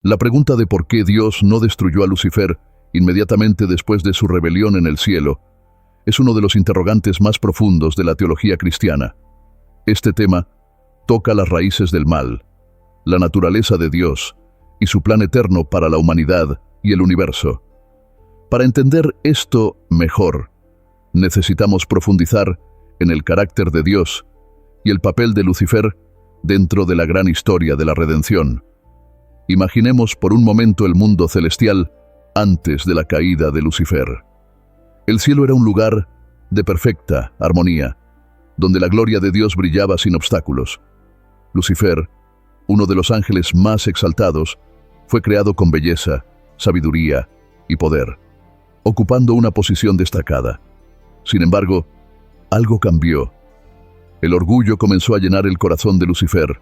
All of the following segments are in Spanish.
La pregunta de por qué Dios no destruyó a Lucifer inmediatamente después de su rebelión en el cielo es uno de los interrogantes más profundos de la teología cristiana. Este tema toca las raíces del mal, la naturaleza de Dios y su plan eterno para la humanidad y el universo. Para entender esto mejor, necesitamos profundizar en el carácter de Dios y el papel de Lucifer dentro de la gran historia de la redención. Imaginemos por un momento el mundo celestial antes de la caída de Lucifer. El cielo era un lugar de perfecta armonía, donde la gloria de Dios brillaba sin obstáculos. Lucifer, uno de los ángeles más exaltados, fue creado con belleza, sabiduría y poder, ocupando una posición destacada. Sin embargo, algo cambió. El orgullo comenzó a llenar el corazón de Lucifer,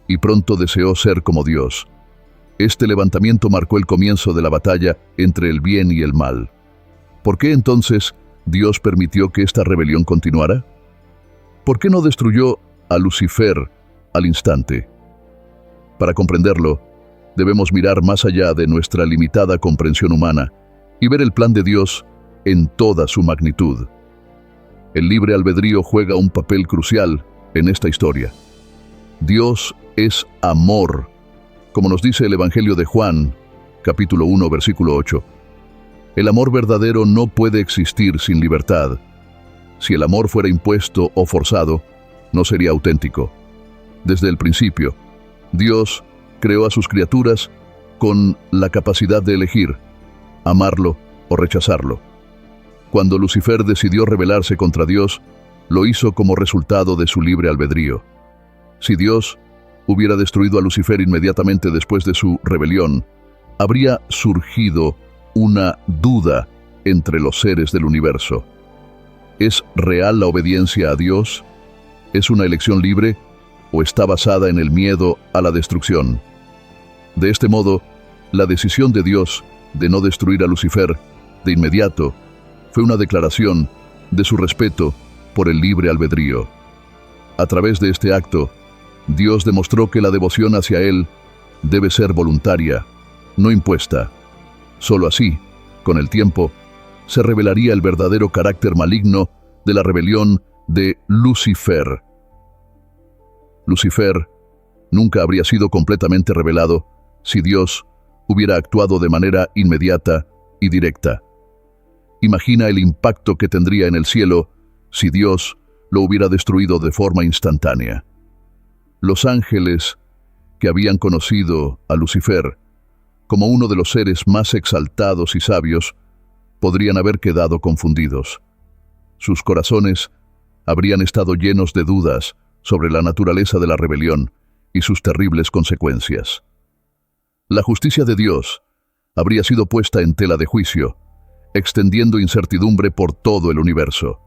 y pronto deseó ser como Dios. Este levantamiento marcó el comienzo de la batalla entre el bien y el mal. ¿Por qué entonces Dios permitió que esta rebelión continuara? ¿Por qué no destruyó a Lucifer al instante? Para comprenderlo, debemos mirar más allá de nuestra limitada comprensión humana y ver el plan de Dios en toda su magnitud. El libre albedrío juega un papel crucial en esta historia. Dios es amor, como nos dice el Evangelio de Juan, capítulo 1, versículo 8. El amor verdadero no puede existir sin libertad. Si el amor fuera impuesto o forzado, no sería auténtico. Desde el principio, Dios creó a sus criaturas con la capacidad de elegir, amarlo o rechazarlo. Cuando Lucifer decidió rebelarse contra Dios, lo hizo como resultado de su libre albedrío. Si Dios hubiera destruido a Lucifer inmediatamente después de su rebelión, habría surgido una duda entre los seres del universo. ¿Es real la obediencia a Dios? ¿Es una elección libre o está basada en el miedo a la destrucción? De este modo, la decisión de Dios de no destruir a Lucifer de inmediato fue una declaración de su respeto por el libre albedrío. A través de este acto, Dios demostró que la devoción hacia Él debe ser voluntaria, no impuesta. Solo así, con el tiempo, se revelaría el verdadero carácter maligno de la rebelión de Lucifer. Lucifer nunca habría sido completamente revelado si Dios hubiera actuado de manera inmediata y directa. Imagina el impacto que tendría en el cielo si Dios lo hubiera destruido de forma instantánea. Los ángeles, que habían conocido a Lucifer como uno de los seres más exaltados y sabios, podrían haber quedado confundidos. Sus corazones habrían estado llenos de dudas sobre la naturaleza de la rebelión y sus terribles consecuencias. La justicia de Dios habría sido puesta en tela de juicio, extendiendo incertidumbre por todo el universo.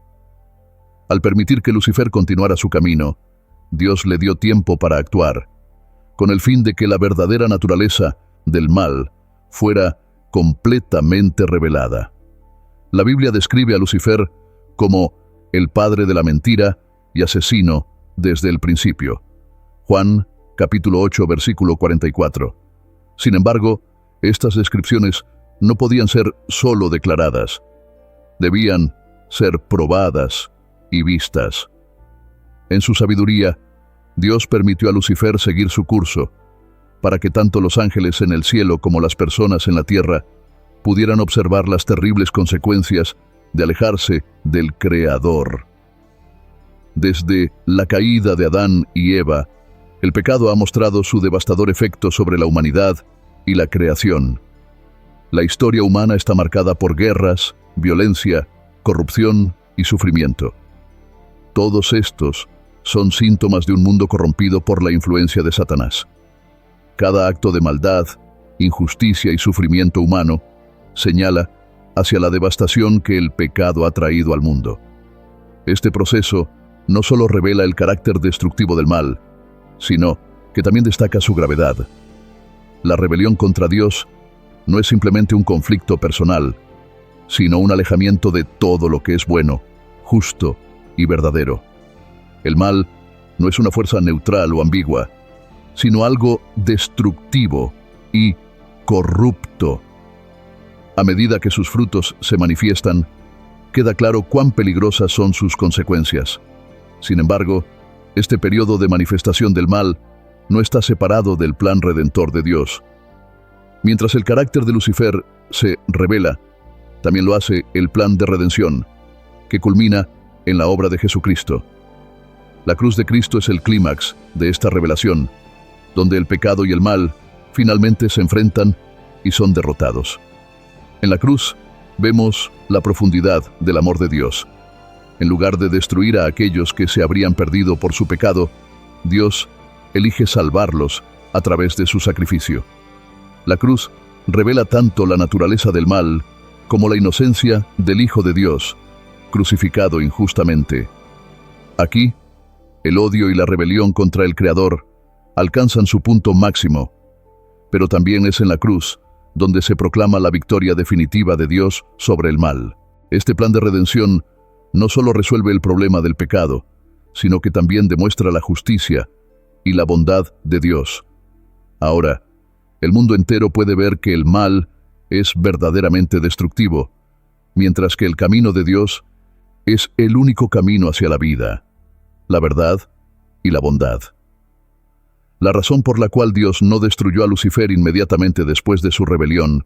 Al permitir que Lucifer continuara su camino, Dios le dio tiempo para actuar, con el fin de que la verdadera naturaleza del mal fuera completamente revelada. La Biblia describe a Lucifer como el padre de la mentira y asesino desde el principio. Juan, capítulo 8, versículo 44. Sin embargo, estas descripciones no podían ser solo declaradas. Debían ser probadas y vistas. En su sabiduría, Dios permitió a Lucifer seguir su curso, para que tanto los ángeles en el cielo como las personas en la tierra pudieran observar las terribles consecuencias de alejarse del Creador. Desde la caída de Adán y Eva, el pecado ha mostrado su devastador efecto sobre la humanidad y la creación. La historia humana está marcada por guerras, violencia, corrupción y sufrimiento. Todos estos son síntomas de un mundo corrompido por la influencia de Satanás. Cada acto de maldad, injusticia y sufrimiento humano señala hacia la devastación que el pecado ha traído al mundo. Este proceso no solo revela el carácter destructivo del mal, sino que también destaca su gravedad. La rebelión contra Dios no es simplemente un conflicto personal, sino un alejamiento de todo lo que es bueno, justo y verdadero. El mal no es una fuerza neutral o ambigua, sino algo destructivo y corrupto. A medida que sus frutos se manifiestan, queda claro cuán peligrosas son sus consecuencias. Sin embargo, este periodo de manifestación del mal no está separado del plan redentor de Dios. Mientras el carácter de Lucifer se revela, también lo hace el plan de redención, que culmina en la obra de Jesucristo. La cruz de Cristo es el clímax de esta revelación, donde el pecado y el mal finalmente se enfrentan y son derrotados. En la cruz vemos la profundidad del amor de Dios. En lugar de destruir a aquellos que se habrían perdido por su pecado, Dios elige salvarlos a través de su sacrificio. La cruz revela tanto la naturaleza del mal como la inocencia del Hijo de Dios, crucificado injustamente. Aquí, el odio y la rebelión contra el Creador alcanzan su punto máximo, pero también es en la cruz donde se proclama la victoria definitiva de Dios sobre el mal. Este plan de redención no solo resuelve el problema del pecado, sino que también demuestra la justicia y la bondad de Dios. Ahora, el mundo entero puede ver que el mal es verdaderamente destructivo, mientras que el camino de Dios es el único camino hacia la vida, la verdad y la bondad. La razón por la cual Dios no destruyó a Lucifer inmediatamente después de su rebelión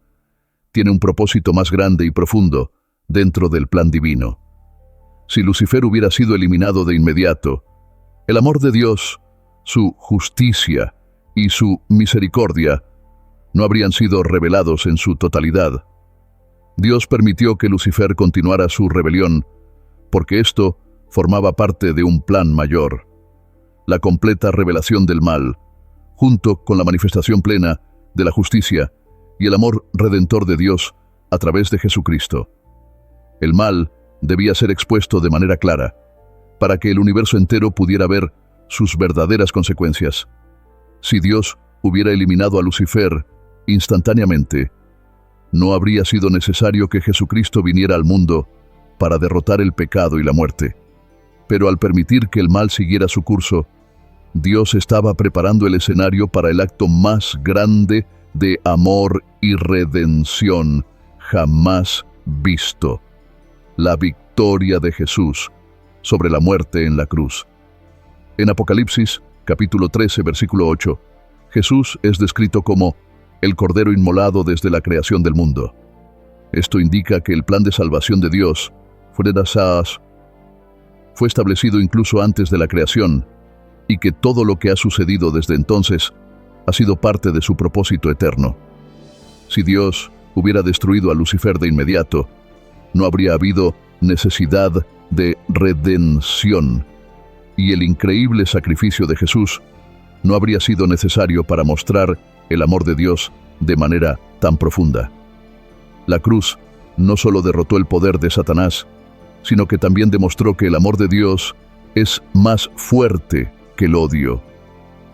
tiene un propósito más grande y profundo dentro del plan divino. Si Lucifer hubiera sido eliminado de inmediato, el amor de Dios, su justicia y su misericordia no habrían sido revelados en su totalidad. Dios permitió que Lucifer continuara su rebelión, porque esto formaba parte de un plan mayor, la completa revelación del mal, junto con la manifestación plena de la justicia y el amor redentor de Dios a través de Jesucristo. El mal debía ser expuesto de manera clara, para que el universo entero pudiera ver sus verdaderas consecuencias. Si Dios hubiera eliminado a Lucifer instantáneamente, no habría sido necesario que Jesucristo viniera al mundo para derrotar el pecado y la muerte. Pero al permitir que el mal siguiera su curso, Dios estaba preparando el escenario para el acto más grande de amor y redención jamás visto: la victoria de Jesús sobre la muerte en la cruz. En Apocalipsis, capítulo 13, versículo 8, Jesús es descrito como el Cordero inmolado desde la creación del mundo. Esto indica que el plan de salvación de Dios fue establecido incluso antes de la creación, y que todo lo que ha sucedido desde entonces ha sido parte de su propósito eterno. Si Dios hubiera destruido a Lucifer de inmediato, no habría habido necesidad de redención, y el increíble sacrificio de Jesús no habría sido necesario para mostrar el amor de Dios de manera tan profunda. La cruz no solo derrotó el poder de Satanás, sino que también demostró que el amor de Dios es más fuerte que el odio,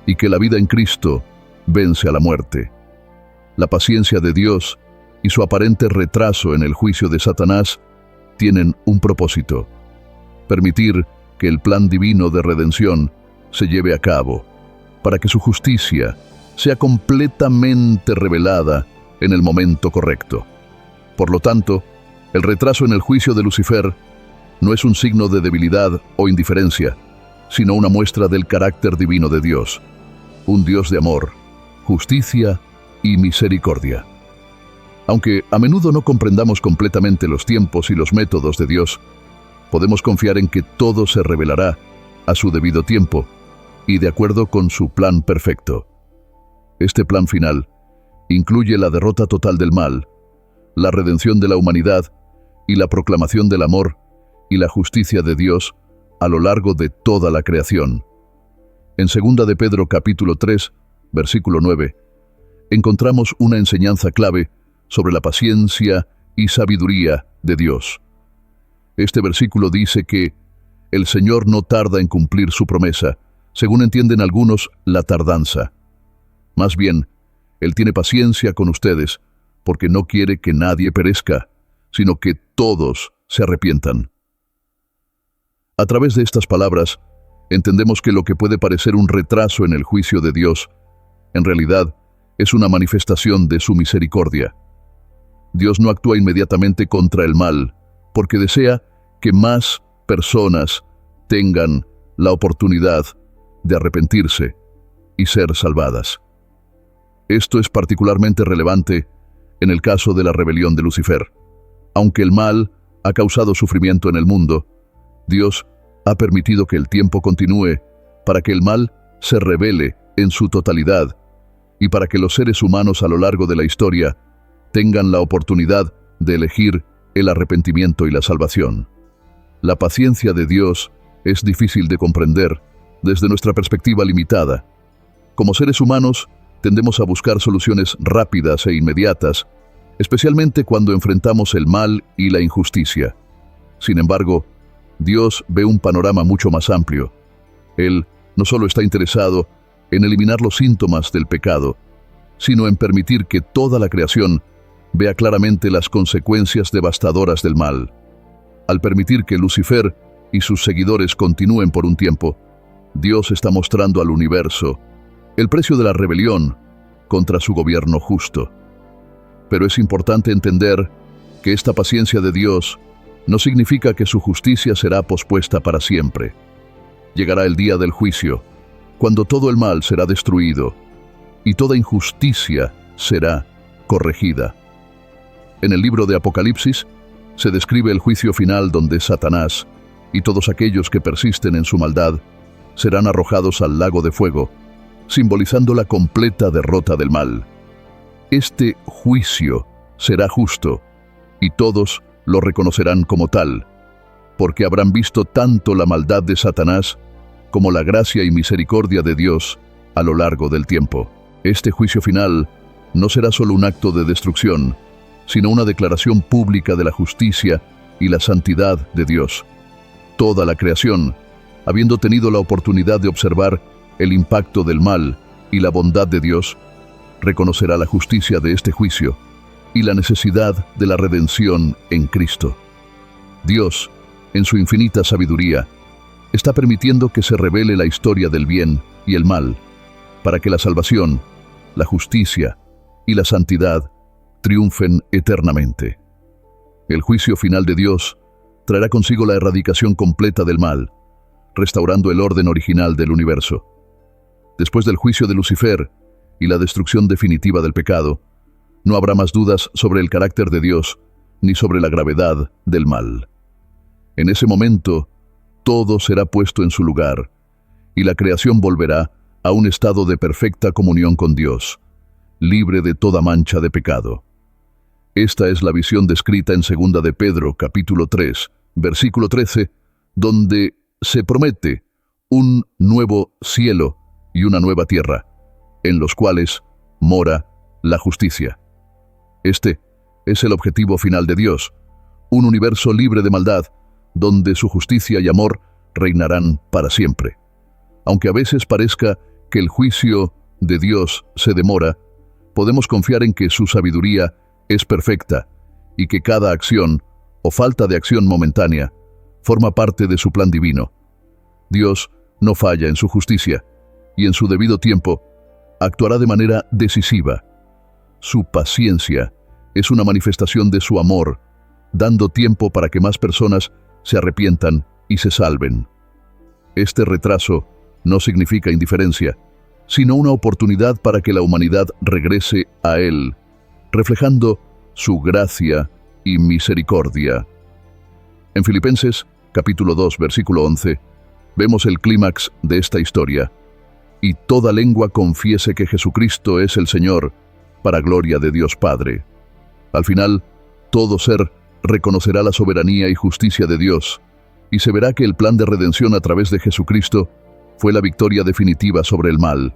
y que la vida en Cristo vence a la muerte. La paciencia de Dios y su aparente retraso en el juicio de Satanás tienen un propósito: permitir que el plan divino de redención se lleve a cabo, para que su justicia sea completamente revelada en el momento correcto. Por lo tanto, el retraso en el juicio de Lucifer no es un signo de debilidad o indiferencia, sino una muestra del carácter divino de Dios, un Dios de amor, justicia y misericordia. Aunque a menudo no comprendamos completamente los tiempos y los métodos de Dios, podemos confiar en que todo se revelará a su debido tiempo y de acuerdo con su plan perfecto. Este plan final incluye la derrota total del mal, la redención de la humanidad y la proclamación del amor y la justicia de Dios a lo largo de toda la creación. En 2 de Pedro capítulo 3, versículo 9, encontramos una enseñanza clave sobre la paciencia y sabiduría de Dios. Este versículo dice que el Señor no tarda en cumplir su promesa, según entienden algunos la tardanza. Más bien, Él tiene paciencia con ustedes, porque no quiere que nadie perezca, sino que todos se arrepientan. A través de estas palabras, entendemos que lo que puede parecer un retraso en el juicio de Dios, en realidad, es una manifestación de su misericordia. Dios no actúa inmediatamente contra el mal, porque desea que más personas tengan la oportunidad de arrepentirse y ser salvadas. Esto es particularmente relevante en el caso de la rebelión de Lucifer. Aunque el mal ha causado sufrimiento en el mundo, Dios ha permitido que el tiempo continúe para que el mal se revele en su totalidad y para que los seres humanos a lo largo de la historia tengan la oportunidad de elegir el arrepentimiento y la salvación. La paciencia de Dios es difícil de comprender desde nuestra perspectiva limitada. Como seres humanos, tendemos a buscar soluciones rápidas e inmediatas, especialmente cuando enfrentamos el mal y la injusticia. Sin embargo, Dios ve un panorama mucho más amplio. Él no solo está interesado en eliminar los síntomas del pecado, sino en permitir que toda la creación vea claramente las consecuencias devastadoras del mal. Al permitir que Lucifer y sus seguidores continúen por un tiempo, Dios está mostrando al universo el precio de la rebelión contra su gobierno justo. Pero es importante entender que esta paciencia de Dios no significa que su justicia será pospuesta para siempre. Llegará el día del juicio, cuando todo el mal será destruido y toda injusticia será corregida. En el libro de Apocalipsis se describe el juicio final donde Satanás y todos aquellos que persisten en su maldad serán arrojados al lago de fuego, simbolizando la completa derrota del mal. Este juicio será justo y todos lo reconocerán como tal, porque habrán visto tanto la maldad de Satanás como la gracia y misericordia de Dios a lo largo del tiempo. Este juicio final no será solo un acto de destrucción, sino una declaración pública de la justicia y la santidad de Dios. Toda la creación, habiendo tenido la oportunidad de observar el impacto del mal y la bondad de Dios, reconocerá la justicia de este juicio y la necesidad de la redención en Cristo. Dios, en su infinita sabiduría, está permitiendo que se revele la historia del bien y el mal, para que la salvación, la justicia y la santidad triunfen eternamente. El juicio final de Dios traerá consigo la erradicación completa del mal, restaurando el orden original del universo. Después del juicio de Lucifer y la destrucción definitiva del pecado, no habrá más dudas sobre el carácter de Dios ni sobre la gravedad del mal. En ese momento, todo será puesto en su lugar y la creación volverá a un estado de perfecta comunión con Dios, libre de toda mancha de pecado. Esta es la visión descrita en 2 de Pedro, capítulo 3, versículo 13, donde se promete un nuevo cielo y una nueva tierra, en los cuales mora la justicia. Este es el objetivo final de Dios, un universo libre de maldad, donde su justicia y amor reinarán para siempre. Aunque a veces parezca que el juicio de Dios se demora, podemos confiar en que su sabiduría es perfecta y que cada acción o falta de acción momentánea forma parte de su plan divino. Dios no falla en su justicia y en su debido tiempo actuará de manera decisiva. Su paciencia es una manifestación de su amor, dando tiempo para que más personas se arrepientan y se salven. Este retraso no significa indiferencia, sino una oportunidad para que la humanidad regrese a Él, reflejando su gracia y misericordia. En Filipenses, capítulo 2, versículo 11, vemos el clímax de esta historia. Y toda lengua confiese que Jesucristo es el Señor, para gloria de Dios Padre. Al final, todo ser reconocerá la soberanía y justicia de Dios, y se verá que el plan de redención a través de Jesucristo fue la victoria definitiva sobre el mal.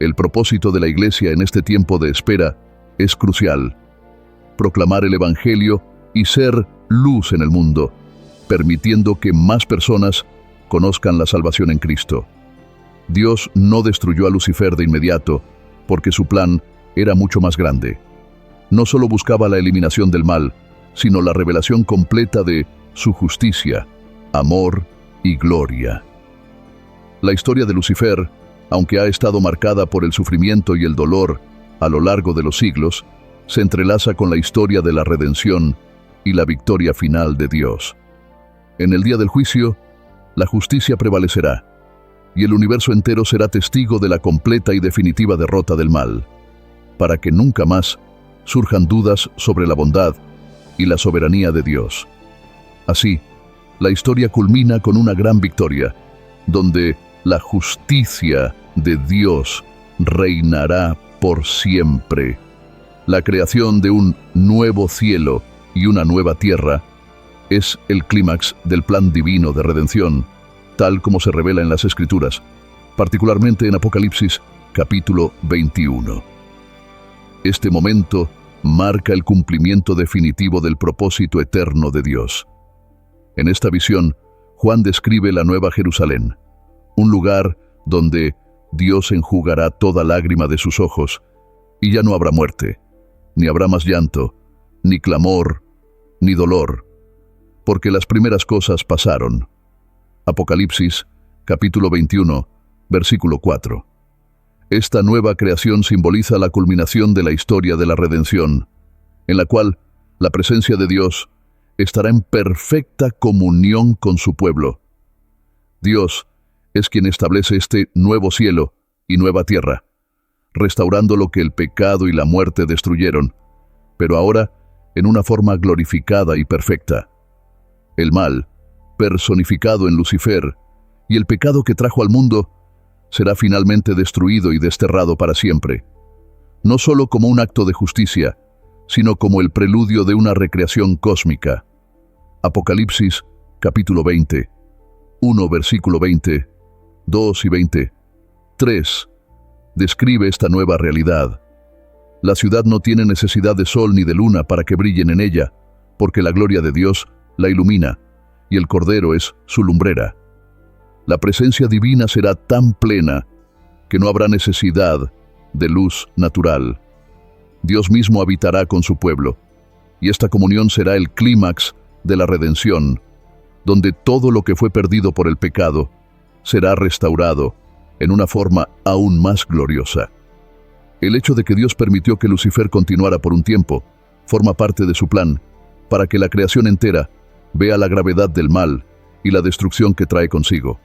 El propósito de la Iglesia en este tiempo de espera es crucial: proclamar el Evangelio y ser luz en el mundo, permitiendo que más personas conozcan la salvación en Cristo. Dios no destruyó a Lucifer de inmediato, porque su plan era mucho más grande. No solo buscaba la eliminación del mal, sino la revelación completa de su justicia, amor y gloria. La historia de Lucifer, aunque ha estado marcada por el sufrimiento y el dolor, a lo largo de los siglos, se entrelaza con la historia de la redención y la victoria final de Dios. En el día del juicio, la justicia prevalecerá, y el universo entero será testigo de la completa y definitiva derrota del mal, para que nunca más surjan dudas sobre la bondad y la soberanía de Dios. Así, la historia culmina con una gran victoria, donde la justicia de Dios reinará por siempre. La creación de un nuevo cielo y una nueva tierra es el clímax del plan divino de redención, tal como se revela en las Escrituras, particularmente en Apocalipsis capítulo 21. Este momento marca el cumplimiento definitivo del propósito eterno de Dios. En esta visión, Juan describe la Nueva Jerusalén, un lugar donde Dios enjugará toda lágrima de sus ojos, y ya no habrá muerte, ni habrá más llanto, ni clamor, ni dolor, porque las primeras cosas pasaron. Apocalipsis, capítulo 21, versículo 4. Esta nueva creación simboliza la culminación de la historia de la redención, en la cual la presencia de Dios estará en perfecta comunión con su pueblo. Dios es quien establece este nuevo cielo y nueva tierra, restaurando lo que el pecado y la muerte destruyeron, pero ahora en una forma glorificada y perfecta. El mal, personificado en Lucifer, y el pecado que trajo al mundo, será finalmente destruido y desterrado para siempre, no solo como un acto de justicia, sino como el preludio de una recreación cósmica. Apocalipsis, capítulo 20, 1 versículo 20, 2 y 20, 3, describe esta nueva realidad. La ciudad no tiene necesidad de sol ni de luna para que brillen en ella, porque la gloria de Dios la ilumina, y el Cordero es su lumbrera. La presencia divina será tan plena que no habrá necesidad de luz natural. Dios mismo habitará con su pueblo, y esta comunión será el clímax de la redención, donde todo lo que fue perdido por el pecado será restaurado en una forma aún más gloriosa. El hecho de que Dios permitió que Lucifer continuara por un tiempo forma parte de su plan para que la creación entera vea la gravedad del mal y la destrucción que trae consigo.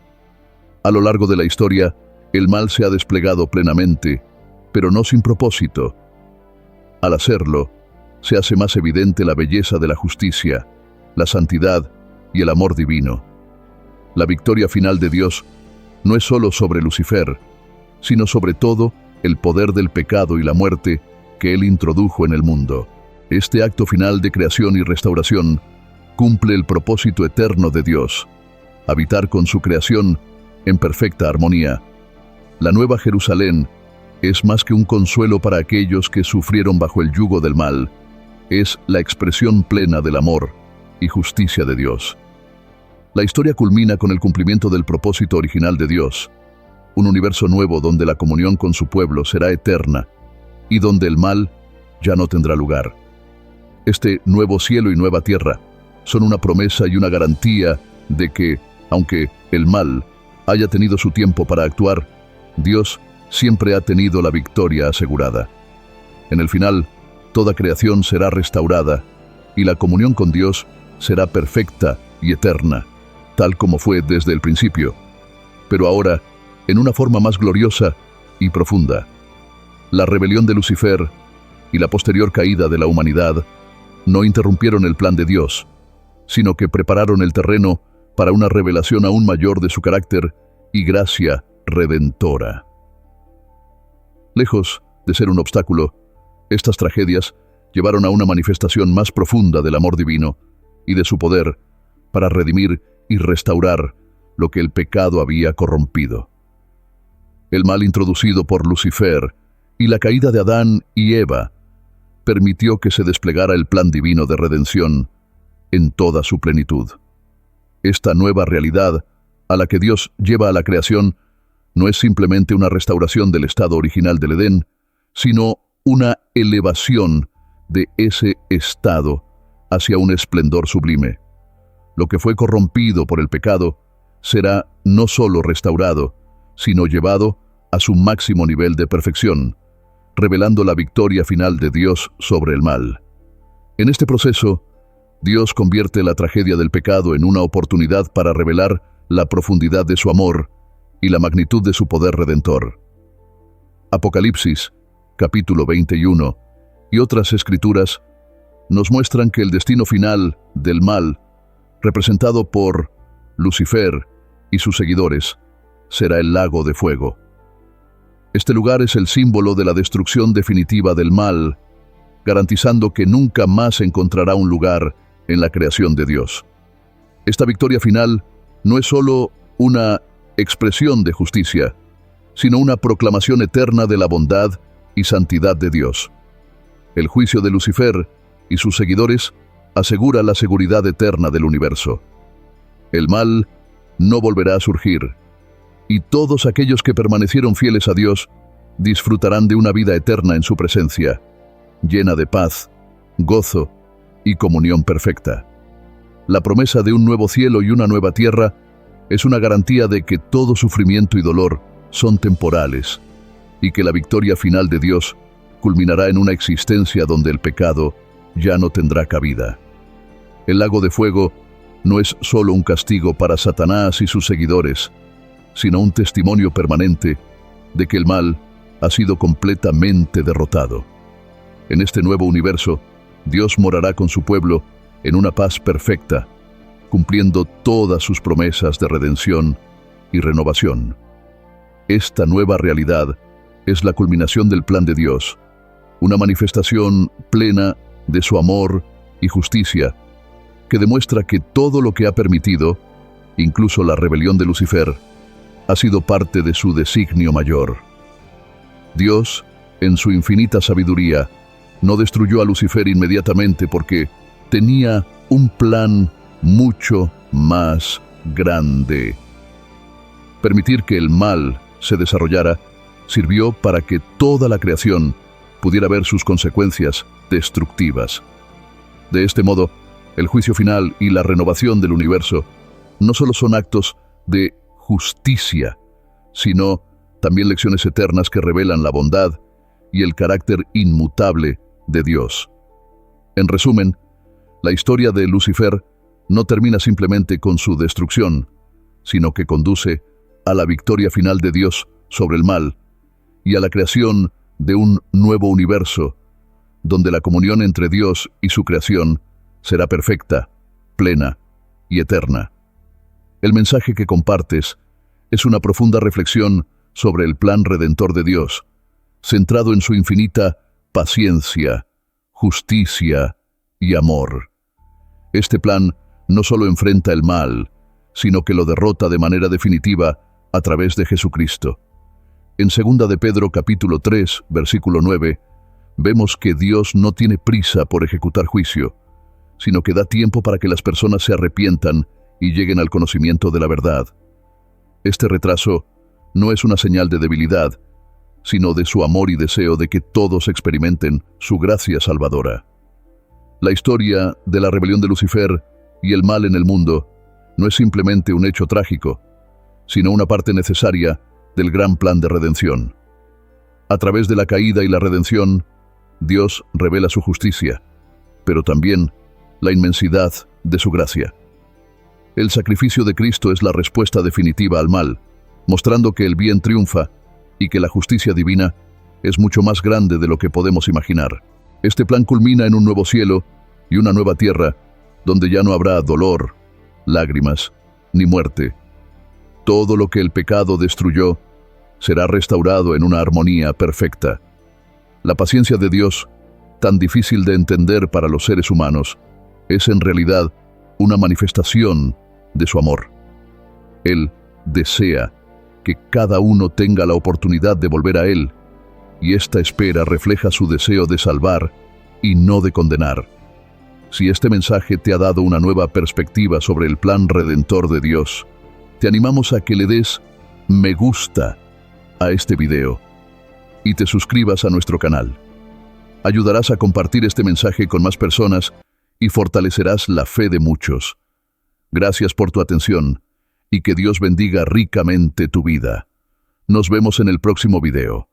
A lo largo de la historia, el mal se ha desplegado plenamente, pero no sin propósito. Al hacerlo, se hace más evidente la belleza de la justicia, la santidad y el amor divino. La victoria final de Dios no es solo sobre Lucifer, sino sobre todo el poder del pecado y la muerte que Él introdujo en el mundo. Este acto final de creación y restauración cumple el propósito eterno de Dios, habitar con su creación en perfecta armonía. La Nueva Jerusalén es más que un consuelo para aquellos que sufrieron bajo el yugo del mal, es la expresión plena del amor y justicia de Dios. La historia culmina con el cumplimiento del propósito original de Dios, un universo nuevo donde la comunión con su pueblo será eterna y donde el mal ya no tendrá lugar. Este nuevo cielo y nueva tierra son una promesa y una garantía de que, aunque el mal haya tenido su tiempo para actuar, Dios siempre ha tenido la victoria asegurada. En el final, toda creación será restaurada y la comunión con Dios será perfecta y eterna, tal como fue desde el principio, pero ahora en una forma más gloriosa y profunda. La rebelión de Lucifer y la posterior caída de la humanidad no interrumpieron el plan de Dios, sino que prepararon el terreno para una revelación aún mayor de su carácter y gracia redentora. Lejos de ser un obstáculo, estas tragedias llevaron a una manifestación más profunda del amor divino y de su poder para redimir y restaurar lo que el pecado había corrompido. El mal introducido por Lucifer y la caída de Adán y Eva permitió que se desplegara el plan divino de redención en toda su plenitud. Esta nueva realidad a la que Dios lleva a la creación no es simplemente una restauración del estado original del Edén, sino una elevación de ese estado hacia un esplendor sublime. Lo que fue corrompido por el pecado será no solo restaurado, sino llevado a su máximo nivel de perfección, revelando la victoria final de Dios sobre el mal. En este proceso, Dios convierte la tragedia del pecado en una oportunidad para revelar la profundidad de su amor y la magnitud de su poder redentor. Apocalipsis, capítulo 21, y otras escrituras nos muestran que el destino final del mal, representado por Lucifer y sus seguidores, será el lago de fuego. Este lugar es el símbolo de la destrucción definitiva del mal, garantizando que nunca más encontrará un lugar en la creación de Dios. Esta victoria final no es solo una expresión de justicia, sino una proclamación eterna de la bondad y santidad de Dios. El juicio de Lucifer y sus seguidores asegura la seguridad eterna del universo. El mal no volverá a surgir, y todos aquellos que permanecieron fieles a Dios disfrutarán de una vida eterna en su presencia, llena de paz, gozo y comunión perfecta. La promesa de un nuevo cielo y una nueva tierra es una garantía de que todo sufrimiento y dolor son temporales, y que la victoria final de Dios culminará en una existencia donde el pecado ya no tendrá cabida. El lago de fuego no es solo un castigo para Satanás y sus seguidores, sino un testimonio permanente de que el mal ha sido completamente derrotado. En este nuevo universo, Dios morará con su pueblo en una paz perfecta, cumpliendo todas sus promesas de redención y renovación. Esta nueva realidad es la culminación del plan de Dios, una manifestación plena de su amor y justicia, que demuestra que todo lo que ha permitido, incluso la rebelión de Lucifer, ha sido parte de su designio mayor. Dios, en su infinita sabiduría, no destruyó a Lucifer inmediatamente porque tenía un plan mucho más grande. Permitir que el mal se desarrollara sirvió para que toda la creación pudiera ver sus consecuencias destructivas. De este modo, el juicio final y la renovación del universo no solo son actos de justicia, sino también lecciones eternas que revelan la bondad y el carácter inmutable de Dios. En resumen, la historia de Lucifer no termina simplemente con su destrucción, sino que conduce a la victoria final de Dios sobre el mal y a la creación de un nuevo universo, donde la comunión entre Dios y su creación será perfecta, plena y eterna. El mensaje que compartes es una profunda reflexión sobre el plan redentor de Dios, centrado en su infinita paciencia, justicia y amor. Este plan no solo enfrenta el mal, sino que lo derrota de manera definitiva a través de Jesucristo. En 2 de Pedro capítulo 3, versículo 9, vemos que Dios no tiene prisa por ejecutar juicio, sino que da tiempo para que las personas se arrepientan y lleguen al conocimiento de la verdad. Este retraso no es una señal de debilidad, sino de su amor y deseo de que todos experimenten su gracia salvadora. La historia de la rebelión de Lucifer y el mal en el mundo no es simplemente un hecho trágico, sino una parte necesaria del gran plan de redención. A través de la caída y la redención, Dios revela su justicia, pero también la inmensidad de su gracia. El sacrificio de Cristo es la respuesta definitiva al mal, mostrando que el bien triunfa y que la justicia divina es mucho más grande de lo que podemos imaginar. Este plan culmina en un nuevo cielo y una nueva tierra, donde ya no habrá dolor, lágrimas, ni muerte. Todo lo que el pecado destruyó será restaurado en una armonía perfecta. La paciencia de Dios, tan difícil de entender para los seres humanos, es en realidad una manifestación de su amor. Él desea que cada uno tenga la oportunidad de volver a Él, y esta espera refleja su deseo de salvar y no de condenar. Si este mensaje te ha dado una nueva perspectiva sobre el plan redentor de Dios, te animamos a que le des me gusta a este video y te suscribas a nuestro canal. Ayudarás a compartir este mensaje con más personas y fortalecerás la fe de muchos. Gracias por tu atención y que Dios bendiga ricamente tu vida. Nos vemos en el próximo video.